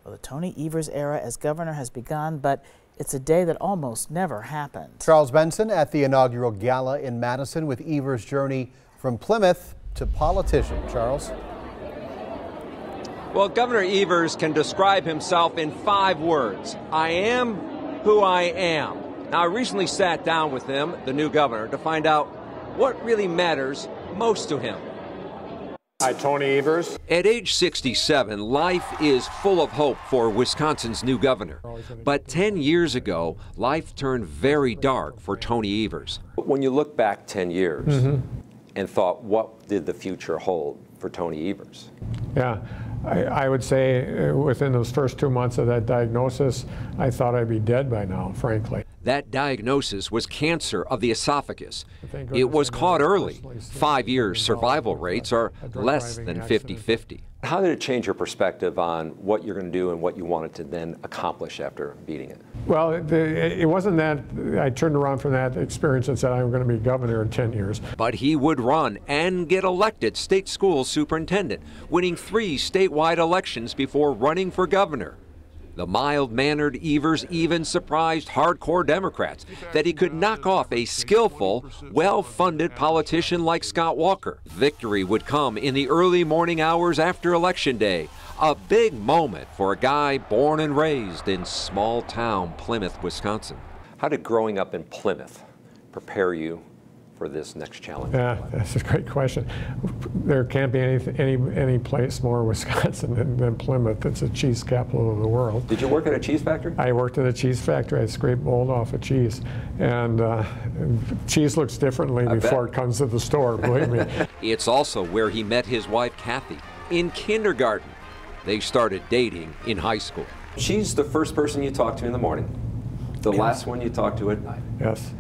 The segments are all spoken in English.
Well, the Tony Evers era as governor has begun, but it's a day that almost never happened. Charles Benson at the inaugural gala in Madison with Evers' journey from Plymouth to politician. Charles? Well, Governor Evers can describe himself in 5 words. I am who I am. Now, I recently sat down with him, the new governor, to find out what really matters most to him. Hi, Tony Evers. At age 67, life is full of hope for Wisconsin's new governor. But 10 years ago, life turned very dark for Tony Evers. When you look back 10 years and thought, what did the future hold for Tony Evers? Yeah, I would say within those first 2 months of that diagnosis, I thought I'd be dead by now, frankly. That diagnosis was cancer of the esophagus. It was caught early. 5 years survival rates are less than 50-50. How did it change your perspective on what you're going to do and what you wanted to then accomplish after beating it? Well, it wasn't that I turned around from that experience and said I'm going to be governor in 10 years. But he would run and get elected state school superintendent, winning 3 statewide elections before running for governor. The mild-mannered Evers even surprised hardcore Democrats that he could knock off a skillful, well-funded politician like Scott Walker. Victory would come in the early morning hours after Election Day, a big moment for a guy born and raised in small-town Plymouth, Wisconsin. How did growing up in Plymouth prepare you for this next challenge? Yeah, that's a great question. There can't be any place more Wisconsin than Plymouth. It's a cheese capital of the world. Did you work at a cheese factory? I worked at a cheese factory. I scraped mold off of cheese. And cheese looks differently before it comes to the store, believe me. It's also where he met his wife, Kathy, in kindergarten. They started dating in high school. She's the first person you talk to in the morning, the last one you talk to at night. Yes.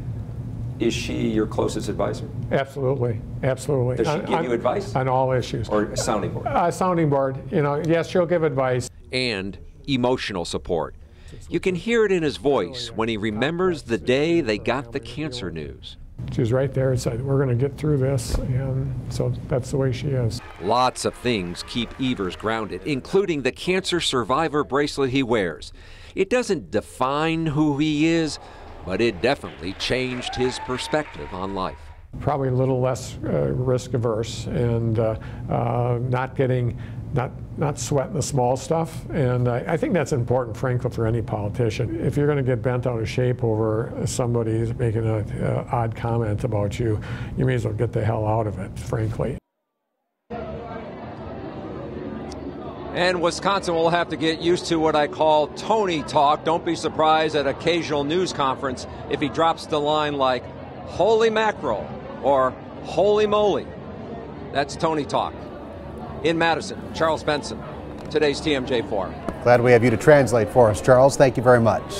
Is she your closest advisor? Absolutely, absolutely. Does she give you advice? On all issues. Or a sounding board? A sounding board. You know, yes, she'll give advice. And emotional support. You can hear it in his voice when he remembers the day they got the cancer news. She was right there and said, we're going to get through this, and so that's the way she is. Lots of things keep Evers grounded, including the cancer survivor bracelet he wears. It doesn't define who he is, but it definitely changed his perspective on life. Probably a little less risk averse and not sweating the small stuff. And I think that's important, frankly, for any politician. If you're going to get bent out of shape over somebody making an odd comment about you, you may as well get the hell out of it, frankly. And Wisconsin will have to get used to what I call Tony talk. Don't be surprised at occasional news conference if he drops the line like, holy mackerel, or holy moly. That's Tony talk. In Madison, Charles Benson, today's TMJ4. Glad we have you to translate for us, Charles. Thank you very much.